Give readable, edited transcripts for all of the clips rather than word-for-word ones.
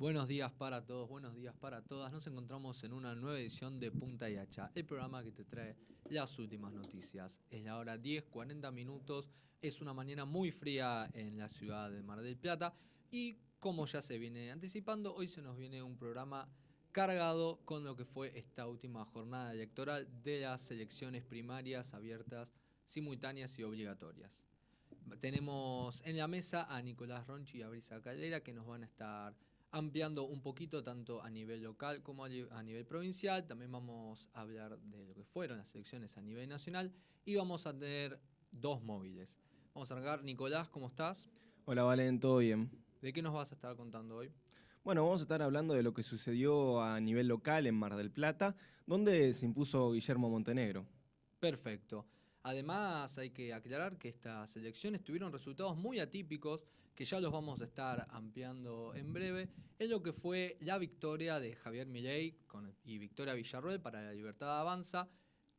Buenos días para todos, buenos días para todas. Nos encontramos en una nueva edición de Punta y Hacha, el programa que te trae las últimas noticias. Es la hora 10, 40 minutos. Es una mañana muy fría en la ciudad de Mar del Plata. Y como ya se viene anticipando, hoy se nos viene un programa cargado con lo que fue esta última jornada electoral de las elecciones primarias abiertas, simultáneas y obligatorias. Tenemos en la mesa a Nicolás Ronchi y a Brisa Caldera que nos van a estar ampliando un poquito tanto a nivel local como a nivel provincial. También vamos a hablar de lo que fueron las elecciones a nivel nacional y vamos a tener dos móviles. Vamos a arrancar. Nicolás, ¿cómo estás? Hola Valen, ¿todo bien? ¿De qué nos vas a estar contando hoy? Bueno, vamos a estar hablando de lo que sucedió a nivel local en Mar del Plata, donde se impuso Guillermo Montenegro. Perfecto. Además, hay que aclarar que estas elecciones tuvieron resultados muy atípicos, que ya los vamos a estar ampliando en breve, en lo que fue la victoria de Javier Milei y Victoria Villarroel para la Libertad Avanza,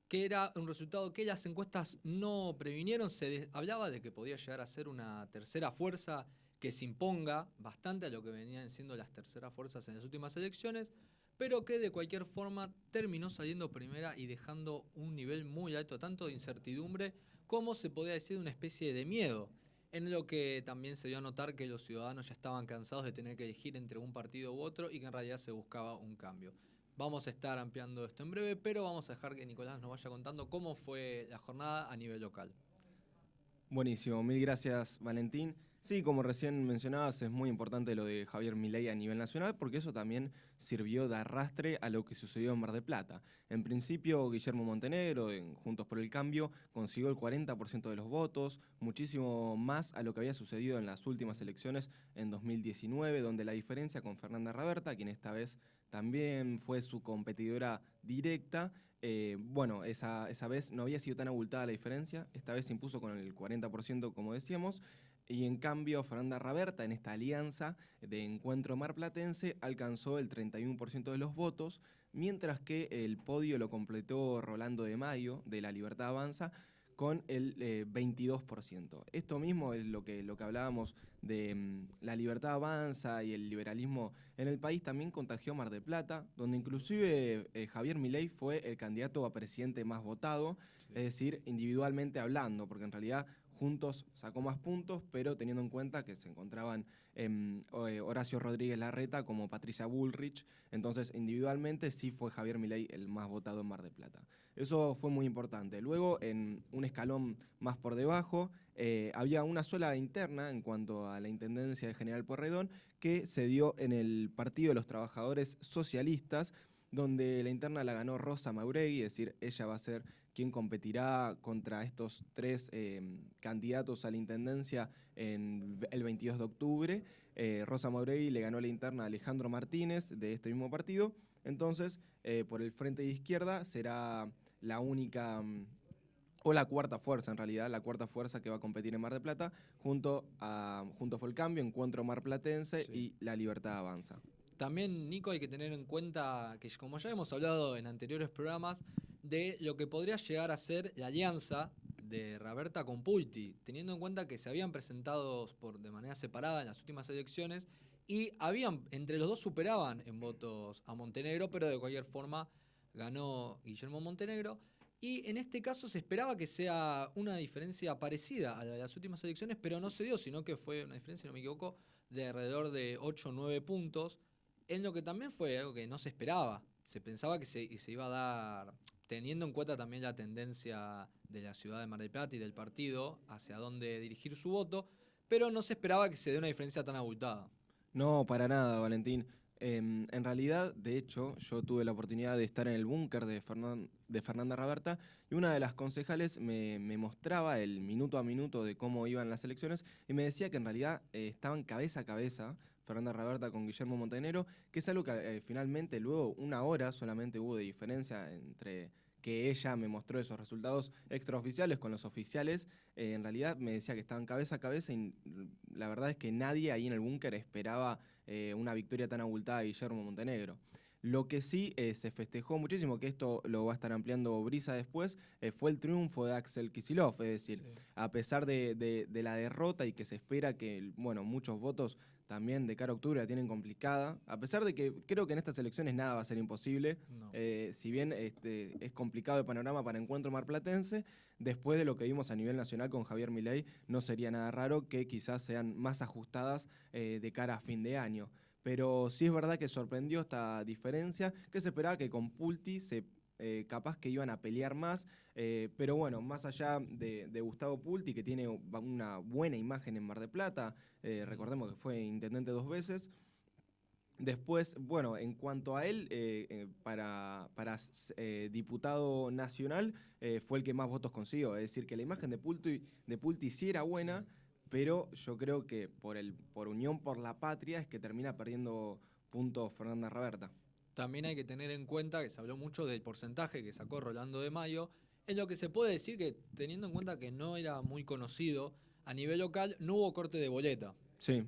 que era un resultado que las encuestas no previnieron. Hablaba de que podía llegar a ser una tercera fuerza que se imponga bastante a lo que venían siendo las terceras fuerzas en las últimas elecciones, pero que de cualquier forma terminó saliendo primera y dejando un nivel muy alto, tanto de incertidumbre como se podía decir una especie de miedo, en lo que también se dio a notar que los ciudadanos ya estaban cansados de tener que elegir entre un partido u otro y que en realidad se buscaba un cambio. Vamos a estar ampliando esto en breve, pero vamos a dejar que Nicolás nos vaya contando cómo fue la jornada a nivel local. Buenísimo, mil gracias Valentín. Sí, como recién mencionabas, es muy importante lo de Javier Milei a nivel nacional porque eso también sirvió de arrastre a lo que sucedió en Mar del Plata. En principio, Guillermo Montenegro, en Juntos por el Cambio, consiguió el 40% de los votos, muchísimo más a lo que había sucedido en las últimas elecciones en 2019, donde la diferencia con Fernanda Raberta, quien esta vez también fue su competidora directa, bueno, esa vez no había sido tan abultada la diferencia, esta vez se impuso con el 40%, como decíamos, y en cambio Fernanda Raberta, en esta alianza de Encuentro Marplatense, alcanzó el 31% de los votos, mientras que el podio lo completó Rolando de Mayo, de La Libertad Avanza, con el 22%. Esto mismo es lo que hablábamos de la libertad avanza y el liberalismo en el país, también contagió Mar del Plata, donde inclusive Javier Milei fue el candidato a presidente más votado, Sí. es decir, individualmente hablando, porque en realidad Juntos sacó más puntos, pero teniendo en cuenta que se encontraban Horacio Rodríguez Larreta como Patricia Bullrich, entonces individualmente sí fue Javier Milei el más votado en Mar del Plata. Eso fue muy importante. Luego, en un escalón más por debajo, había una sola interna en cuanto a la intendencia de General Pueyrredón que se dio en el Partido de los Trabajadores Socialistas, donde la interna la ganó Rosa Mauregui, es decir, ella va a ser quien competirá contra estos tres candidatos a la intendencia en el 22 de octubre. Rosa Mauregui le ganó la interna a Alejandro Martínez de este mismo partido. Entonces, por el frente de izquierda será la única o la cuarta fuerza en realidad, la cuarta fuerza que va a competir en Mar del Plata, junto a Juntos por el Cambio, Encuentro Marplatense Sí. y La Libertad Avanza. También, Nico, hay que tener en cuenta que, como ya hemos hablado en anteriores programas, de lo que podría llegar a ser la alianza de Raberta con Pulti, teniendo en cuenta que se habían presentado de manera separada en las últimas elecciones y entre los dos superaban en votos a Montenegro, pero de cualquier forma ganó Guillermo Montenegro. Y en este caso se esperaba que sea una diferencia parecida a la de las últimas elecciones, pero no se dio, sino que fue una diferencia, si no me equivoco, de alrededor de 8 o 9 puntos, en lo que también fue algo que no se esperaba. Se pensaba que se iba a dar, teniendo en cuenta también la tendencia de la ciudad de Mar del Plata y del partido hacia dónde dirigir su voto, pero no se esperaba que se dé una diferencia tan abultada. No, para nada, Valentín. En realidad, de hecho, yo tuve la oportunidad de estar en el búnker de Fernanda Raberta y una de las concejales me mostraba el minuto a minuto de cómo iban las elecciones y me decía que en realidad estaban cabeza a cabeza Fernanda Raberta con Guillermo Montenegro, que es algo que finalmente luego una hora solamente hubo de diferencia entre que ella me mostró esos resultados extraoficiales con los oficiales. En realidad me decía que estaban cabeza a cabeza y la verdad es que nadie ahí en el búnker esperaba una victoria tan abultada de Guillermo Montenegro. Lo que sí se festejó muchísimo, que esto lo va a estar ampliando Brisa después, fue el triunfo de Axel Kicillof. Es decir, Sí. a pesar de la derrota y que se espera que, bueno, muchos votos también de cara a octubre la tienen complicada, a pesar de que creo que en estas elecciones nada va a ser imposible, No. si bien es complicado el panorama para Encuentro Marplatense, después de lo que vimos a nivel nacional con Javier Milei, no sería nada raro que quizás sean más ajustadas de cara a fin de año. Pero sí es verdad que sorprendió esta diferencia, que se esperaba que con Pulti capaz que iban a pelear más, pero bueno, más allá de Gustavo Pulti, que tiene una buena imagen en Mar del Plata, recordemos que fue intendente 2 veces. Después, bueno, en cuanto a él, para diputado nacional, fue el que más votos consiguió. Es decir, que la imagen de Pulti sí era buena, Sí. pero yo creo que por Unión por la Patria es que termina perdiendo puntos Fernanda Raberta. También hay que tener en cuenta que se habló mucho del porcentaje que sacó Rolando de Mayo, en lo que se puede decir que, teniendo en cuenta que no era muy conocido a nivel local, no hubo corte de boleta. Sí.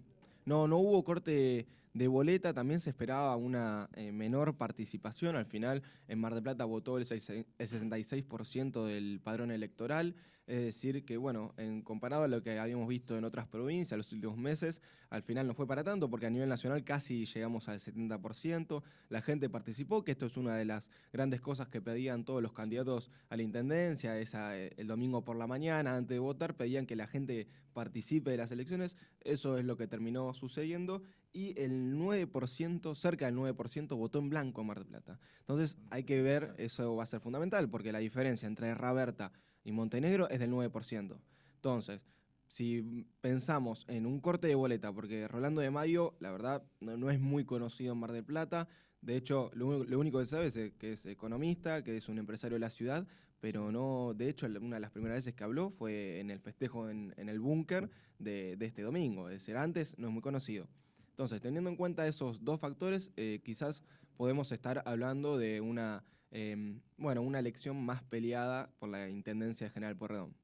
No hubo corte de boleta, también se esperaba una menor participación. Al final, en Mar del Plata votó el 66% del padrón electoral. Es decir, que bueno, comparado a lo que habíamos visto en otras provincias los últimos meses, al final no fue para tanto, porque a nivel nacional casi llegamos al 70%. La gente participó, que esto es una de las grandes cosas que pedían todos los candidatos a la intendencia. El domingo por la mañana, antes de votar, pedían que la gente participe de las elecciones. Eso es lo que terminó sucediendo y el 9%, cerca del 9%, votó en blanco en Mar del Plata. Entonces hay que ver, eso va a ser fundamental, porque la diferencia entre Raberta y Montenegro es del 9%. Entonces, si pensamos en un corte de boleta, porque Rolando de Mayo, la verdad, no es muy conocido en Mar del Plata. De hecho, lo único que sabe es que es economista, que es un empresario de la ciudad, pero no, de hecho, una de las primeras veces que habló fue en el festejo en el búnker de este domingo. Es decir, antes no es muy conocido. Entonces, teniendo en cuenta esos dos factores, quizás podemos estar hablando de una elección más peleada por la Intendencia de General Pueyrredón.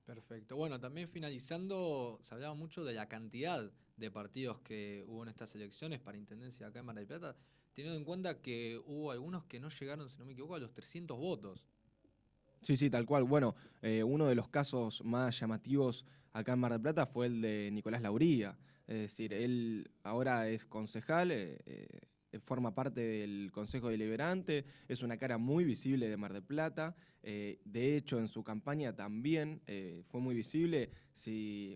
Perfecto. Bueno, también finalizando, se hablaba mucho de la cantidad de partidos que hubo en estas elecciones para Intendencia acá en Mar del Plata, teniendo en cuenta que hubo algunos que no llegaron, si no me equivoco, a los 300 votos. Sí, sí, tal cual. Bueno, uno de los casos más llamativos acá en Mar del Plata fue el de Nicolás Lauría. Es decir, él ahora es concejal, forma parte del Consejo Deliberante, es una cara muy visible de Mar del Plata. De hecho, en su campaña también fue muy visible.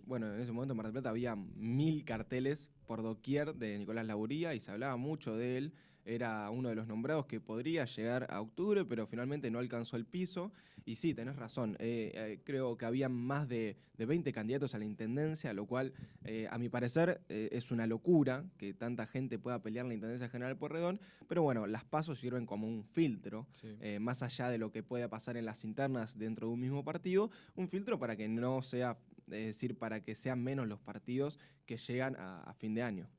Bueno, en ese momento en Mar del Plata había 1000 carteles por doquier de Nicolás Lauría y se hablaba mucho de él. Era uno de los nombrados que podría llegar a octubre, pero finalmente no alcanzó el piso. Y sí, tenés razón, creo que había más de 20 candidatos a la intendencia, lo cual, a mi parecer, es una locura que tanta gente pueda pelear la intendencia general Pueyrredón, pero bueno, las pasos sirven como un filtro, Sí. más allá de lo que pueda pasar en las internas dentro de un mismo partido, un filtro para que no sea, es decir, para que sean menos los partidos que llegan a fin de año.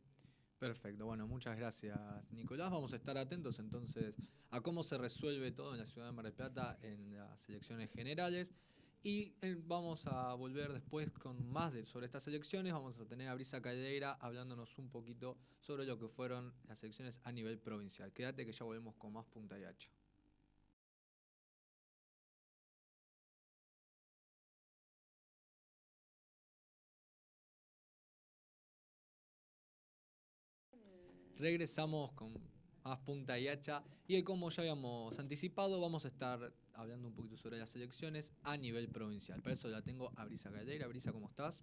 Perfecto, bueno, muchas gracias, Nicolás. Vamos a estar atentos entonces a cómo se resuelve todo en la ciudad de Mar del Plata en las elecciones generales. Y vamos a volver después con más sobre estas elecciones. Vamos a tener a Brisa Caldeira hablándonos un poquito sobre lo que fueron las elecciones a nivel provincial. Quédate que ya volvemos con más Punta y Hacha. Regresamos con más Punta y Hacha y como ya habíamos anticipado, vamos a estar hablando un poquito sobre las elecciones a nivel provincial. Para eso la tengo a Brisa Caldeira. Brisa, ¿cómo estás?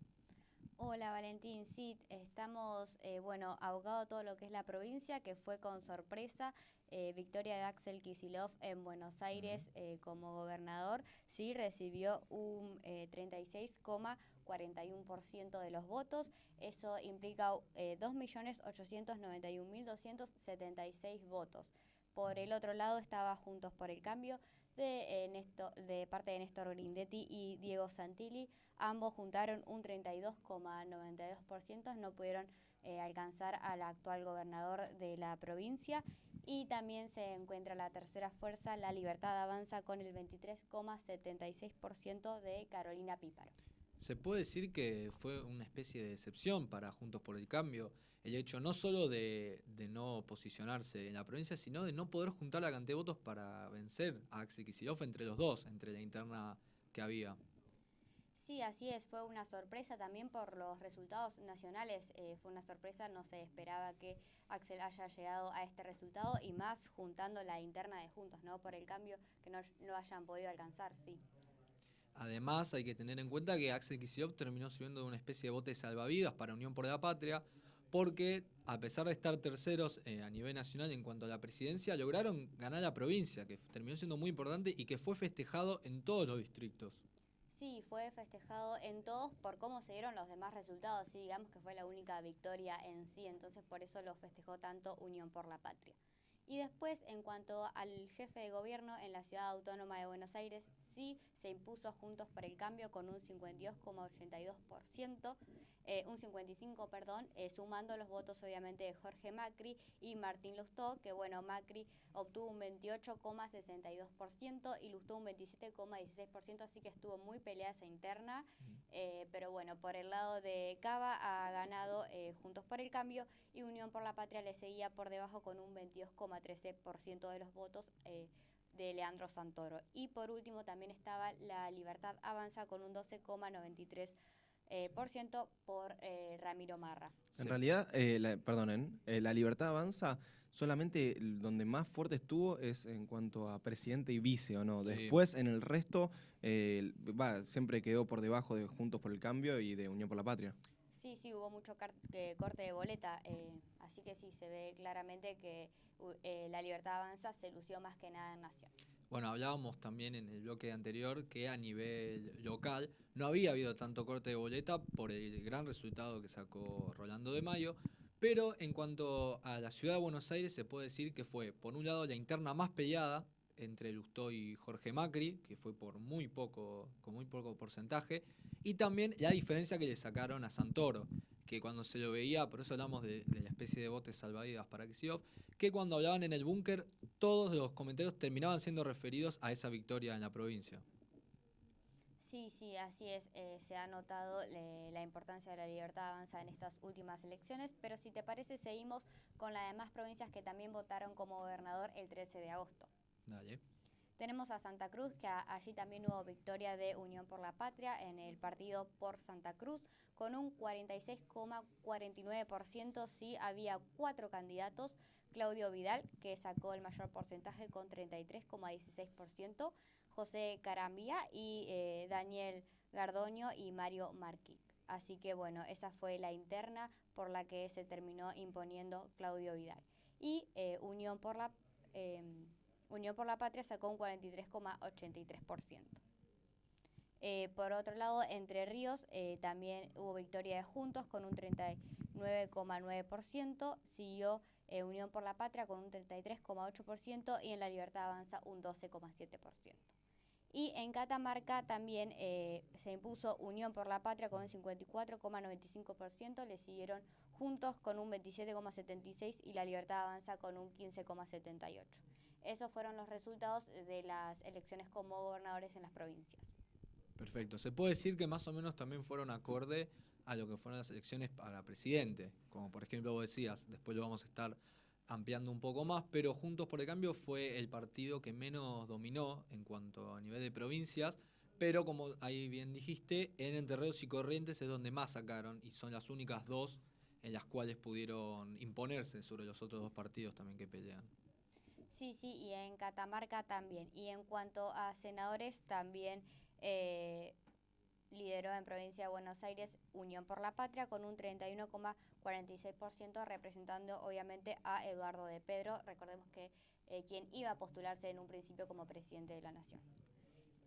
Hola Valentín, sí, estamos, abogado todo lo que es la provincia, que fue con sorpresa, victoria de Axel Kicillof en Buenos Aires como gobernador, sí recibió un 36,41% de los votos, eso implica 2.891.276 votos. Por el otro lado estaba Juntos por el Cambio de parte de Néstor Grindetti y Diego Santilli. Ambos juntaron un 32,92%, no pudieron alcanzar al actual gobernador de la provincia. Y también se encuentra la tercera fuerza, La Libertad Avanza, con el 23,76% de Carolina Píparo. Se puede decir que fue una especie de decepción para Juntos por el Cambio el hecho no solo de no posicionarse en la provincia, sino de no poder juntar la cantidad de votos para vencer a Axel Kicillof entre los dos, entre la interna que había. Sí, así es, fue una sorpresa también por los resultados nacionales, fue una sorpresa, no se esperaba que Axel haya llegado a este resultado y más juntando la interna de Juntos, ¿no? Por el cambio que no lo hayan podido alcanzar, sí. Además, hay que tener en cuenta que Axel Kicillof terminó sirviendo de una especie de bote salvavidas para Unión por la Patria, porque a pesar de estar terceros a nivel nacional en cuanto a la presidencia, lograron ganar la provincia, que terminó siendo muy importante y que fue festejado en todos los distritos. Sí, fue festejado en todos por cómo se dieron los demás resultados, sí, digamos que fue la única victoria en sí, entonces por eso lo festejó tanto Unión por la Patria. Y después, en cuanto al jefe de gobierno en la Ciudad Autónoma de Buenos Aires, sí se impuso Juntos por el Cambio con un 52,82%, un 55, perdón, sumando los votos obviamente de Jorge Macri y Martín Lustó, que bueno, Macri obtuvo un 28,62% y Lustó un 27,16%, así que estuvo muy peleada esa interna, pero bueno, por el lado de Cava ha ganado Juntos por el Cambio y Unión por la Patria le seguía por debajo con un 22,13% de los votos de Leandro Santoro. Y por último también estaba La Libertad Avanza con un 12,93% por Ramiro Marra. En realidad, perdonen, la Libertad Avanza solamente donde más fuerte estuvo es en cuanto a presidente y vice, ¿o no? Sí. Después, en el resto, siempre quedó por debajo de Juntos por el Cambio y de Unión por la Patria. Sí, sí, hubo mucho corte de boleta, así que sí, se ve claramente que La Libertad Avanza se lució más que nada en Nación. Bueno, hablábamos también en el bloque anterior que a nivel local no había habido tanto corte de boleta por el gran resultado que sacó Rolando de Mayo, pero en cuanto a la ciudad de Buenos Aires se puede decir que fue, por un lado, la interna más peleada entre Lustó y Jorge Macri, que fue por muy poco, con muy poco porcentaje, y también la diferencia que le sacaron a Santoro, que cuando se lo veía, por eso hablamos de la especie de botes salvavidas para Kicillof, que cuando hablaban en el búnker todos los comentarios terminaban siendo referidos a esa victoria en la provincia. Sí, sí, así es. Se ha notado la importancia de La Libertad Avanza en estas últimas elecciones, pero si te parece seguimos con las demás provincias que también votaron como gobernador el 13 de agosto. Dale. Tenemos a Santa Cruz, que allí también hubo victoria de Unión por la Patria en el partido por Santa Cruz, con un 46,49%, sí, había 4 candidatos. Claudio Vidal, que sacó el mayor porcentaje con 33,16%, José Carambía y Daniel Gardoño y Mario Marquic. Así que bueno, esa fue la interna por la que se terminó imponiendo Claudio Vidal. Y Unión por la Patria sacó un 43,83%. Por otro lado, Entre Ríos también hubo victoria de Juntos con un 39,9%, siguió Unión por la Patria con un 33,8% y en La Libertad Avanza un 12,7%. Y en Catamarca también se impuso Unión por la Patria con un 54,95%, le siguieron Juntos con un 27,76% y La Libertad Avanza con un 15,78%. Esos fueron los resultados de las elecciones como gobernadores en las provincias. Perfecto. Se puede decir que más o menos también fueron acorde a lo que fueron las elecciones para presidente. Como por ejemplo vos decías, después lo vamos a estar ampliando un poco más, pero Juntos por el Cambio fue el partido que menos dominó en cuanto a nivel de provincias, pero como ahí bien dijiste, en Entre Ríos y Corrientes es donde más sacaron y son las únicas dos en las cuales pudieron imponerse sobre los otros dos partidos también que pelean. Sí, sí, y en Catamarca también. Y en cuanto a senadores, también lideró en Provincia de Buenos Aires Unión por la Patria con un 31,46%, representando obviamente a Eduardo de Pedro, recordemos que quien iba a postularse en un principio como presidente de la Nación.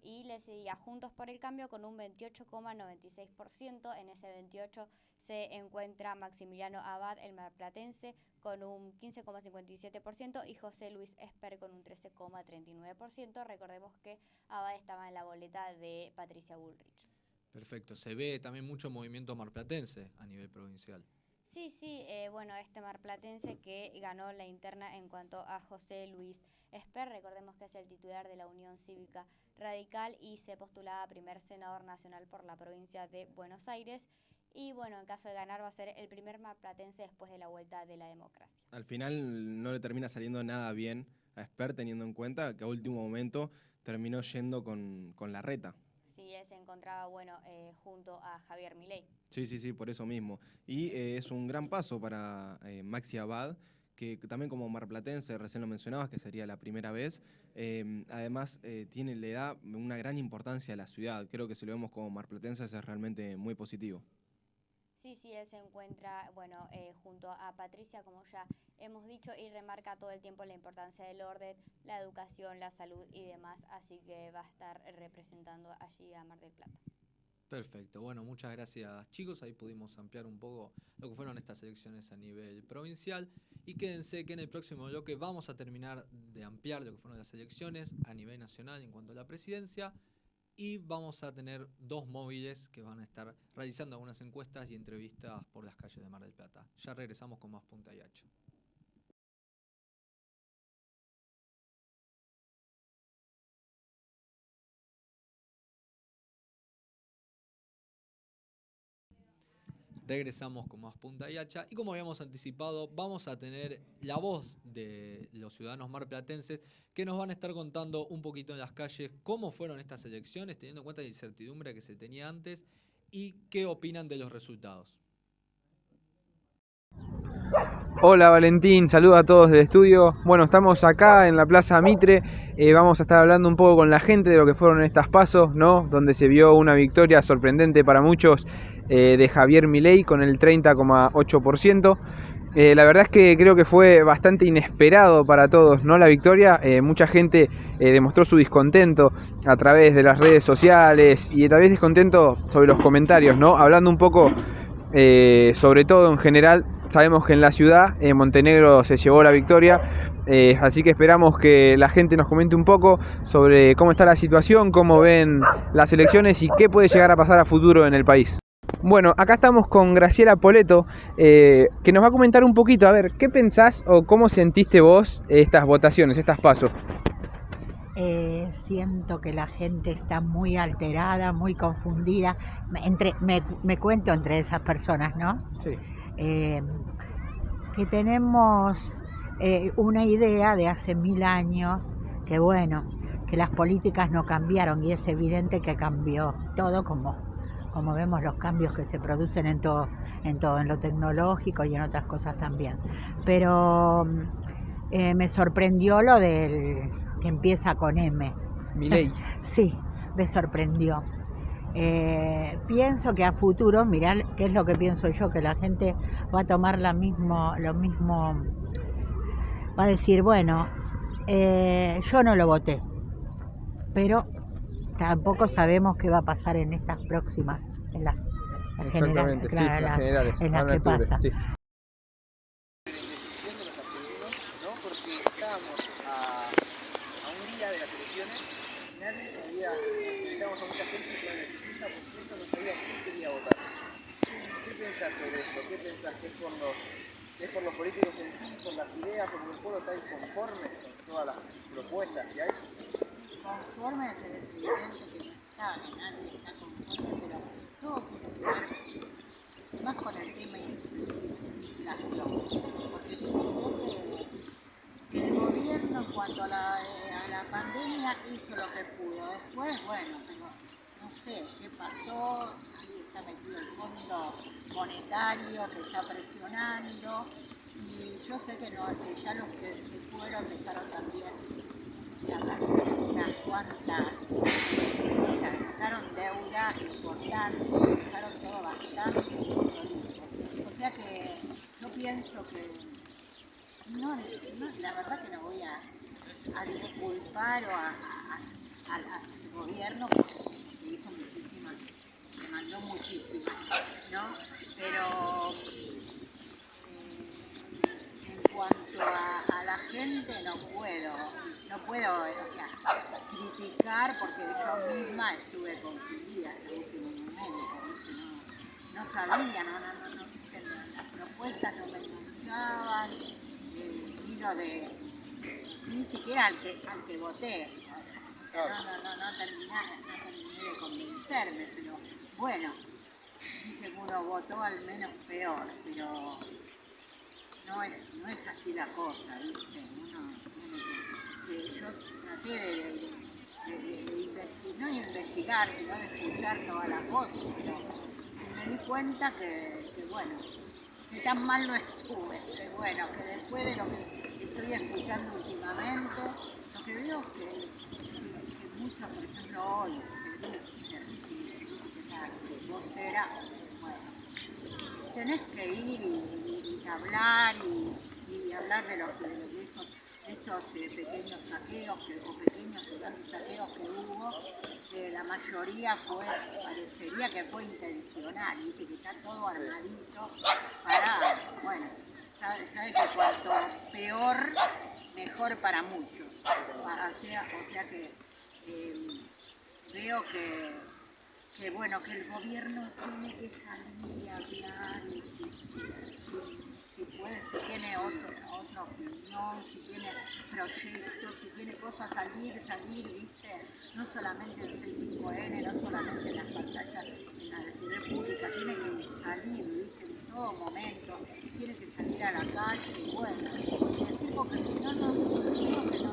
Y le seguía Juntos por el Cambio con un 28,96%, en ese 28% se encuentra Maximiliano Abad, el marplatense, con un 15,57% y José Luis Esper con un 13,39%. Recordemos que Abad estaba en la boleta de Patricia Bullrich. Perfecto. Se ve también mucho movimiento marplatense a nivel provincial. Sí, bueno, este marplatense que ganó la interna en cuanto a José Luis Esper, recordemos que es el titular de la Unión Cívica Radical y se postulaba a primer senador nacional por la provincia de Buenos Aires. Y bueno, en caso de ganar va a ser el primer marplatense después de la vuelta de la democracia. Al final no le termina saliendo nada bien a Esper, teniendo en cuenta que a último momento terminó yendo con Larreta. Sí, él se encontraba, bueno, junto a Javier Milei. Sí, por eso mismo. Y es un gran paso para Maxi Abad, que también como marplatense, recién lo mencionabas, que sería la primera vez, además le da una gran importancia a la ciudad. Creo que si lo vemos como marplatenses es realmente muy positivo. Sí, él se encuentra, bueno, junto a Patricia, como ya hemos dicho, y remarca todo el tiempo la importancia del orden, la educación, la salud y demás, así que va a estar representando allí a Mar del Plata. Perfecto, bueno, muchas gracias chicos, ahí pudimos ampliar un poco lo que fueron estas elecciones a nivel provincial y quédense que en el próximo bloque vamos a terminar de ampliar lo que fueron las elecciones a nivel nacional en cuanto a la presidencia y vamos a tener 2 móviles que van a estar realizando algunas encuestas y entrevistas por las calles de Mar del Plata. Ya regresamos con más Punta y Hacha. Regresamos con más Punta y Hacha y como habíamos anticipado vamos a tener la voz de los ciudadanos marplatenses que nos van a estar contando un poquito en las calles cómo fueron estas elecciones teniendo en cuenta la incertidumbre que se tenía antes y qué opinan de los resultados. Hola Valentín, saludos a todos del estudio. Bueno, estamos acá en la Plaza Mitre, vamos a estar hablando un poco con la gente de lo que fueron estas pasos, ¿no? Donde se vio una victoria sorprendente para muchos de Javier Milei con el 30,8%. La verdad es que creo que fue bastante inesperado para todos, ¿no? La victoria, mucha gente demostró su descontento a través de las redes sociales y tal vez descontento sobre los comentarios, ¿no? Hablando un poco sobre todo en general, sabemos que en la ciudad Montenegro se llevó la victoria, así que esperamos que la gente nos comente un poco sobre cómo está la situación, cómo ven las elecciones y qué puede llegar a pasar a futuro en el país. Bueno, acá estamos con Graciela Poleto, que nos va a comentar un poquito, a ver, ¿qué pensás o cómo sentiste vos estas votaciones, estas pasos? Siento que la gente está muy alterada, muy confundida. Me cuento entre esas personas, ¿no? Sí. Que tenemos una idea de hace 1000 años, que bueno, que las políticas no cambiaron y es evidente que cambió todo como vemos los cambios que se producen en todo, en lo tecnológico y en otras cosas también. Pero me sorprendió lo del que empieza con M. Milei. Sí, me sorprendió. Pienso que a futuro, mirá qué es lo que pienso yo, que la gente va a tomar lo mismo, va a decir, bueno, yo no lo voté, pero tampoco sabemos qué va a pasar en estas próximas, en las generales, sí, claro, las generales, en las ahora que en octubre, pasa. sí. Decisión de los argentinos, ¿no? Porque estábamos a un día de las elecciones y nadie sabía, escuchábamos a mucha gente que el 60% no sabía quién quería votar. ¿Qué pensás sobre eso? ¿Qué pensás que es por los políticos en sí, por las ideas, porque el pueblo está inconforme con todas las propuestas que hay? Conforme es evidente que no está, que nadie está conforme, pero todo tiene que ver más con el tema inflación, porque sé que el gobierno en cuanto a la pandemia hizo lo que pudo, después bueno, pero no sé qué pasó, ahí está metido el Fondo Monetario que está presionando y yo sé que ya los que se fueron dejaron también unas cuantas, o sea, dejaron deuda importante, dejaron todo bastante prolijo. O sea que yo pienso que no, la verdad que no voy a disculpar al gobierno porque hizo muchísimas, le mandó muchísimas, ¿no? Pero en cuanto a la gente no puedo, o sea, criticar porque yo misma estuve confundida hasta el último momento, no sabía, no viste las encuestas no me enganchaban, ni siquiera al que voté. O sea, no terminé de convencerme, pero bueno, dicen que uno votó al menos peor, pero no es así la cosa, ¿viste? Uno tiene que yo traté no de investigar, sino de escuchar todas las voces, pero me di cuenta que bueno, que tan mal no estuve, que bueno, que después de lo que estoy escuchando últimamente, lo que veo es que mucho, por ejemplo, hoy se etiquetar vocera, bueno, tenés que ir y hablar y hablar de estos pequeños saqueos o pequeños y grandes saqueos que hubo, que la mayoría parecería que fue intencional, ¿viste? Que está todo armadito para, bueno, sabe que cuanto peor, mejor para muchos. O sea que veo que bueno, que el gobierno tiene que salir y hablar y si puede, si tiene otra opinión, si tiene proyectos, si tiene cosas salir, ¿viste? No solamente en C5N, no solamente en las pantallas, en la TV pública, tiene que salir, ¿viste? En todo momento, tiene que salir a la calle y bueno, decir porque si no, creo que no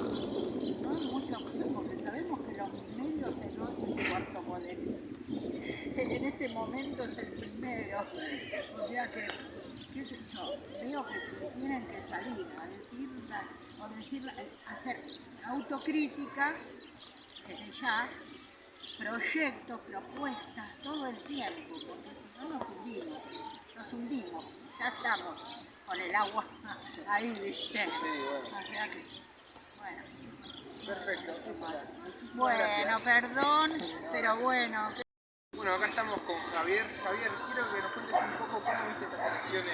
hay mucha opción, porque sabemos que los medios no es el cuarto poder, en este momento es el primero, o sea que, qué sé yo, veo que tienen que salir a hacer autocrítica desde ya, proyectos, propuestas, todo el tiempo, porque si no nos hundimos, ya estamos con el agua ahí, ¿viste? Sí, bueno. O sea que, bueno, Perfecto, eso pasa. Muchísimas bueno, gracias. perdón, pero bueno. Bueno, acá estamos con Javier. Javier, quiero que nos cuentes un poco cómo viste estas elecciones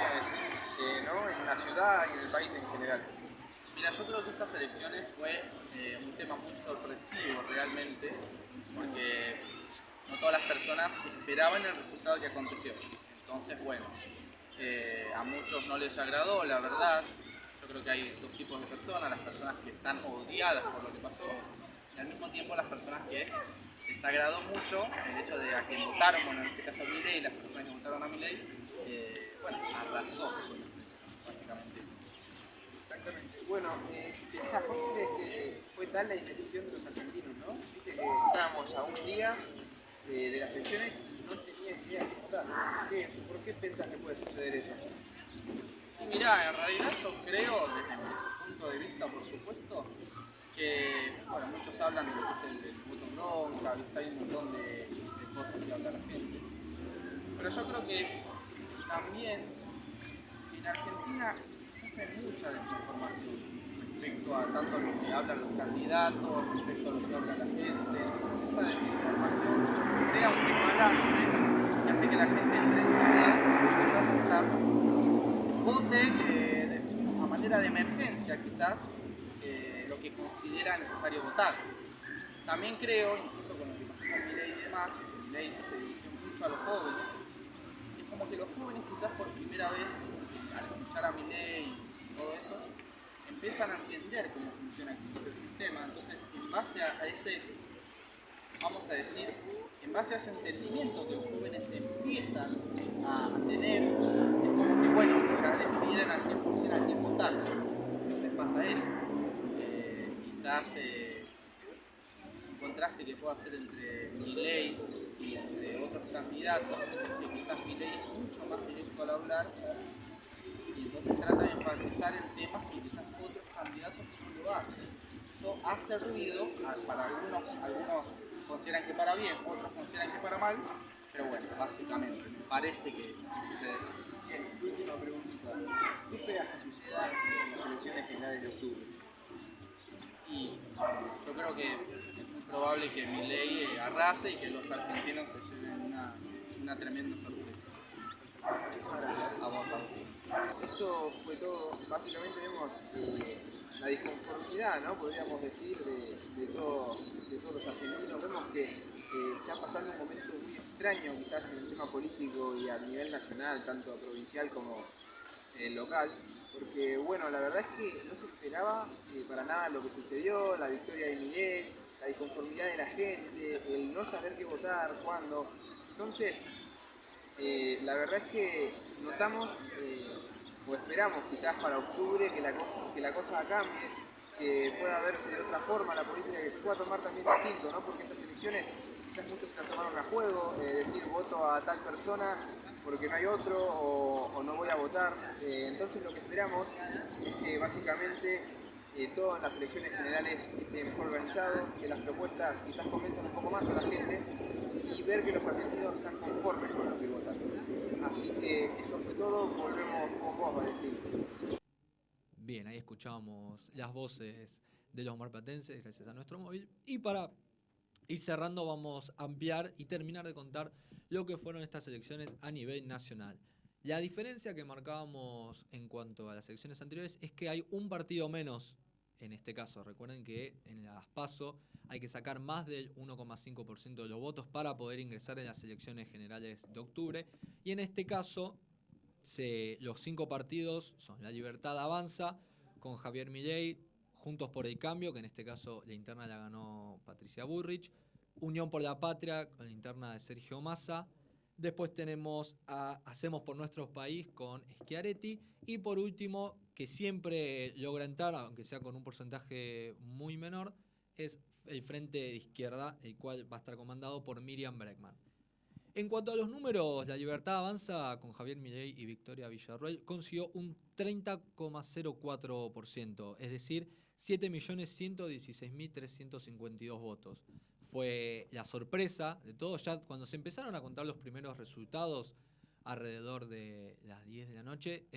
¿no? en la ciudad y en el país en general. Mira, yo creo que estas elecciones fue un tema muy sorpresivo realmente, porque no todas las personas esperaban el resultado que aconteció. Entonces, bueno, a muchos no les agradó, la verdad. Yo creo que hay dos tipos de personas, las personas que están odiadas por lo que pasó, y al mismo tiempo las personas que les agradó mucho el hecho de a quien votaron, bueno, en este caso a Milei, las personas que votaron a Milei, bueno, arrasó con las elecciones, básicamente eso. Exactamente. Bueno, ¿pensás vos crees que fue tal la indecisión de los argentinos, no? Viste que estábamos a un día de las elecciones y no tenían idea de votar. ¿Por qué pensás que puede suceder eso? Mirá, en realidad yo creo, desde mi punto de vista, por supuesto, que, bueno, muchos hablan de lo que es el voto en bronca, ¿viste? Hay un montón de cosas que habla la gente. Pero yo creo que también en Argentina se hace mucha desinformación respecto a tanto a lo que hablan los candidatos, respecto a lo que habla la gente. Entonces esa desinformación crea un desbalance que hace que la gente entre en duda y quizás hasta vote a manera de emergencia, quizás, lo que considera necesario votar. También creo, incluso con lo que pasó con Milei y demás, que Milei se dirigió mucho a los jóvenes, es como que los jóvenes quizás por primera vez, al escuchar a Milei y todo eso, empiezan a entender cómo funciona quizás el sistema. Entonces, en base a ese, vamos a decir, en base a ese entendimiento que los jóvenes empiezan a tener, es como que, bueno, ya deciden al 100% a quién votar. Entonces pasa eso. Quizás un contraste que puedo hacer entre Milei y entre otros candidatos, que quizás Milei es mucho más directo al hablar y entonces trata de enfatizar en temas que quizás otros candidatos no lo hacen. Entonces eso hace ruido, para algunos consideran que para bien, otros consideran que para mal, pero bueno, básicamente parece que sucede eso. Bien, última preguntita. ¿Qué esperas que suceda en las elecciones generales de octubre? Y yo creo que es muy probable que Milei arrase y que los argentinos se lleven una tremenda sorpresa. Muchísimas gracias. A vos, Martín. Esto fue todo. Básicamente vemos la disconformidad, ¿no? Podríamos decir, de todos los argentinos. Vemos que está pasando un momento muy extraño quizás en el tema político y a nivel nacional, tanto provincial como el local, porque bueno, la verdad es que no se esperaba para nada lo que sucedió, la victoria de Milei, la disconformidad de la gente, el no saber qué votar, cuándo. Entonces, la verdad es que notamos o esperamos quizás para octubre que la cosa cambie, que pueda verse de otra forma la política, que se pueda tomar también distinto, ¿no? Porque estas elecciones quizás muchos se las tomaron a juego, decir voto a tal persona porque no hay otro o no voy a votar. Entonces lo que esperamos es que básicamente todo en las elecciones generales esté mejor organizado, que las propuestas quizás convenzan un poco más a la gente y ver que los argentinos están conformes con lo que votan. Así que eso fue todo, volvemos con vos, Valentín. Bien, ahí escuchábamos las voces de los marplatenses gracias a nuestro móvil. Y para ir cerrando vamos a ampliar y terminar de contar lo que fueron estas elecciones a nivel nacional. La diferencia que marcábamos en cuanto a las elecciones anteriores es que hay un partido menos en este caso. Recuerden que en las PASO hay que sacar más del 1,5% de los votos para poder ingresar en las elecciones generales de octubre. Y en este caso, los 5 partidos son La Libertad Avanza, con Javier Milei, Juntos por el Cambio, que en este caso la interna la ganó Patricia Bullrich, Unión por la Patria, con la interna de Sergio Massa. Después tenemos a Hacemos por Nuestro País con Schiaretti. Y por último, que siempre logra entrar, aunque sea con un porcentaje muy menor, es el Frente de Izquierda, el cual va a estar comandado por Miriam Bregman. En cuanto a los números, La Libertad Avanza con Javier Milei y Victoria Villarroel consiguió un 30,04%, es decir, 7.116.352 votos. Fue la sorpresa de todos. Ya cuando se empezaron a contar los primeros resultados, alrededor de las 10 de la noche,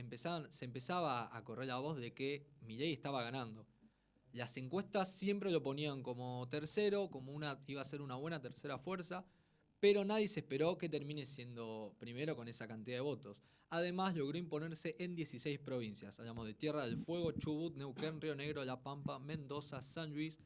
se empezaba a correr la voz de que Milei estaba ganando. Las encuestas siempre lo ponían como tercero, iba a ser una buena tercera fuerza, pero nadie se esperó que termine siendo primero con esa cantidad de votos. Además, logró imponerse en 16 provincias. Hablamos de Tierra del Fuego, Chubut, Neuquén, Río Negro, La Pampa, Mendoza, San Luis,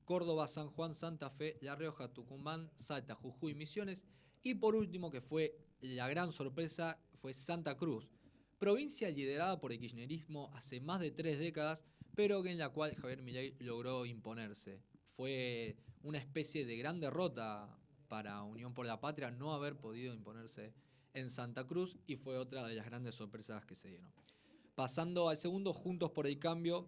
Córdoba, San Juan, Santa Fe, La Rioja, Tucumán, Salta, Jujuy, Misiones. Y por último, que fue la gran sorpresa, fue Santa Cruz, provincia liderada por el kirchnerismo hace más de 3 décadas, pero en la cual Javier Milei logró imponerse. Fue una especie de gran derrota para Unión por la Patria no haber podido imponerse en Santa Cruz, y fue otra de las grandes sorpresas que se dieron. Pasando al segundo, Juntos por el Cambio,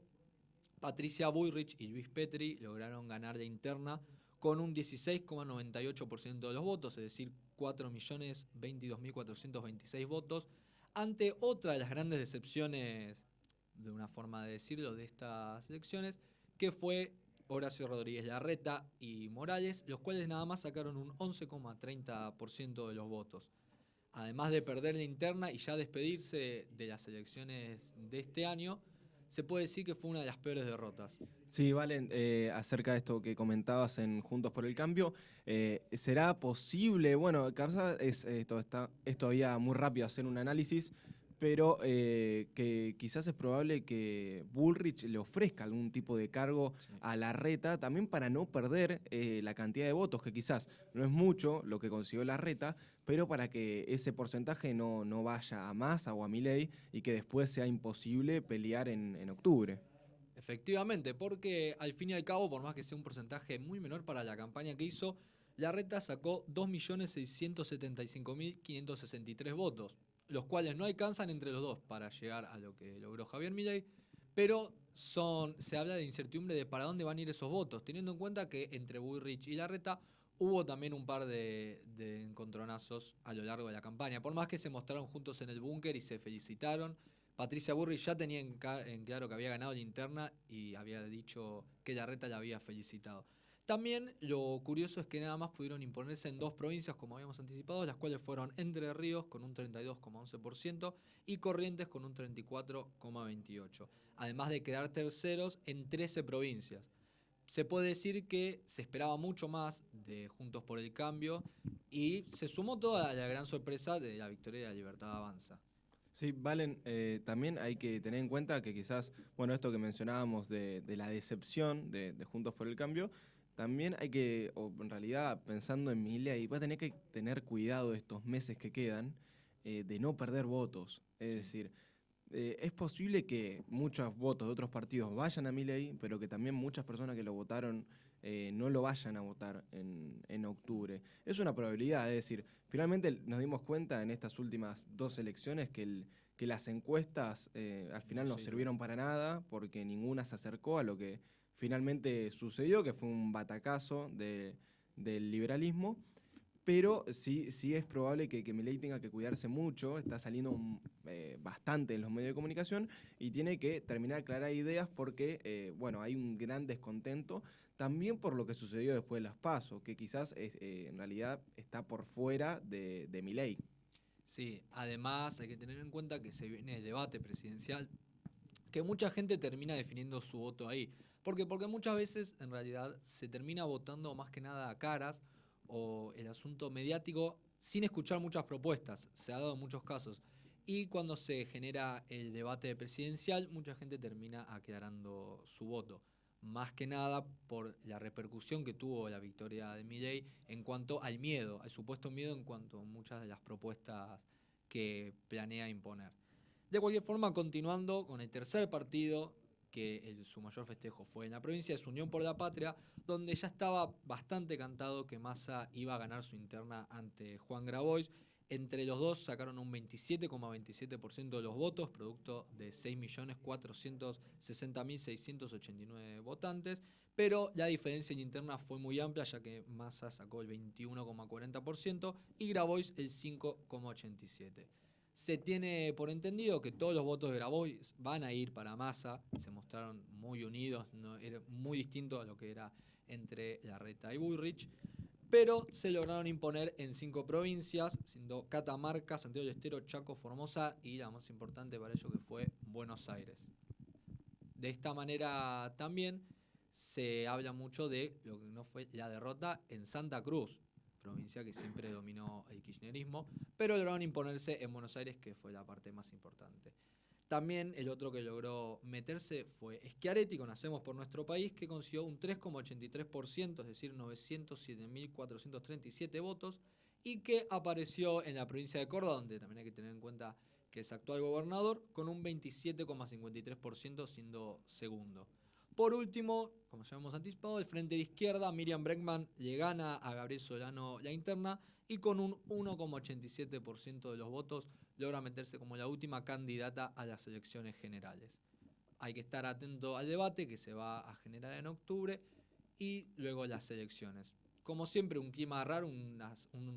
Patricia Bullrich y Luis Petri lograron ganar la interna con un 16,98% de los votos, es decir, 4.022.426 votos, ante otra de las grandes decepciones, de una forma de decirlo, de estas elecciones, que fue Horacio Rodríguez Larreta y Morales, los cuales nada más sacaron un 11,30% de los votos. Además de perder la interna y ya despedirse de las elecciones de este año, se puede decir que fue una de las peores derrotas. Sí, Valen, acerca de esto que comentabas en Juntos por el Cambio, ¿será posible? Bueno, Carza es todavía muy rápido hacer un análisis, pero que quizás es probable que Bullrich le ofrezca algún tipo de cargo a Larreta, también para no perder la cantidad de votos, que quizás no es mucho lo que consiguió Larreta, pero para que ese porcentaje no vaya a Massa o a Milei y que después sea imposible pelear en octubre. Efectivamente, porque al fin y al cabo, por más que sea un porcentaje muy menor para la campaña que hizo, Larreta sacó 2.675.563 votos, los cuales no alcanzan entre los dos para llegar a lo que logró Javier Milei, pero se habla de incertidumbre de para dónde van a ir esos votos, teniendo en cuenta que entre Bullrich y Larreta hubo también un par de encontronazos a lo largo de la campaña. Por más que se mostraron juntos en el búnker y se felicitaron, Patricia Bullrich ya tenía en claro que había ganado la interna y había dicho que Larreta la había felicitado. También lo curioso es que nada más pudieron imponerse en 2 provincias, como habíamos anticipado, las cuales fueron Entre Ríos con un 32,11% y Corrientes con un 34,28%, además de quedar terceros en 13 provincias. Se puede decir que se esperaba mucho más de Juntos por el Cambio y se sumó toda la gran sorpresa de la victoria de La Libertad Avanza. Sí, Valen, también hay que tener en cuenta que quizás, bueno, esto que mencionábamos de la decepción de Juntos por el Cambio, también hay que, o en realidad pensando en Milei, va a tener que tener cuidado estos meses que quedan de no perder votos. Es decir, es posible que muchos votos de otros partidos vayan a Milei, pero que también muchas personas que lo votaron no lo vayan a votar en octubre. Es una probabilidad, es decir, finalmente nos dimos cuenta en estas últimas 2 elecciones que las encuestas al final no sirvieron para nada, porque ninguna se acercó a lo que finalmente sucedió, que fue un batacazo del liberalismo. Pero sí es probable que Milei tenga que cuidarse mucho, está saliendo bastante en los medios de comunicación y tiene que terminar de aclarar ideas porque, bueno, hay un gran descontento también por lo que sucedió después de las PASO, que quizás en realidad está por fuera de Milei. Sí, además hay que tener en cuenta que se viene el debate presidencial, que mucha gente termina definiendo su voto ahí. ¿Por qué? Porque muchas veces en realidad se termina votando más que nada a caras o el asunto mediático sin escuchar muchas propuestas. Se ha dado en muchos casos. Y cuando se genera el debate presidencial, mucha gente termina aclarando su voto. Más que nada por la repercusión que tuvo la victoria de Milei en cuanto al miedo, al supuesto miedo en cuanto a muchas de las propuestas que planea imponer. De cualquier forma, continuando con el tercer partido, que su mayor festejo fue en la provincia, es Unión por la Patria, donde ya estaba bastante cantado que Massa iba a ganar su interna ante Juan Grabois. Entre los dos sacaron un 27,27% de los votos, producto de 6.460.689 votantes, pero la diferencia en interna fue muy amplia, ya que Massa sacó el 21,40% y Grabois el 5,87%. Se tiene por entendido que todos los votos de Grabois van a ir para Massa, se mostraron muy unidos, no, era muy distinto a lo que era entre Larreta y Bullrich, pero se lograron imponer en 5 provincias, siendo Catamarca, Santiago del Estero, Chaco, Formosa y la más importante para ello que fue Buenos Aires. De esta manera también se habla mucho de lo que no fue la derrota en Santa Cruz, provincia que siempre dominó el kirchnerismo, pero lograron imponerse en Buenos Aires, que fue la parte más importante. También el otro que logró meterse fue Schiaretti con Hacemos por Nuestro País, que consiguió un 3,83%, es decir, 907.437 votos, y que apareció en la provincia de Córdoba, donde también hay que tener en cuenta que es actual gobernador, con un 27,53% siendo segundo. Por último, como ya hemos anticipado, el Frente de Izquierda, Miriam Bregman le gana a Gabriel Solano la interna y con un 1,87% de los votos logra meterse como la última candidata a las elecciones generales. Hay que estar atento al debate que se va a generar en octubre y luego las elecciones. Como siempre, un clima raro, un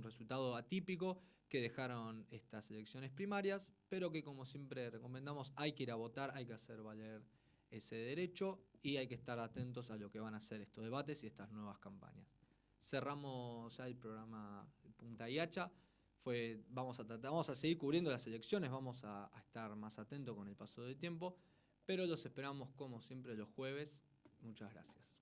resultado atípico que dejaron estas elecciones primarias, pero que como siempre recomendamos, hay que ir a votar, hay que hacer valer ese derecho y hay que estar atentos a lo que van a hacer estos debates y estas nuevas campañas. Cerramos ya el programa Punta y Hacha. Vamos a seguir cubriendo las elecciones, vamos a estar más atentos con el paso del tiempo, pero los esperamos como siempre los jueves. Muchas gracias.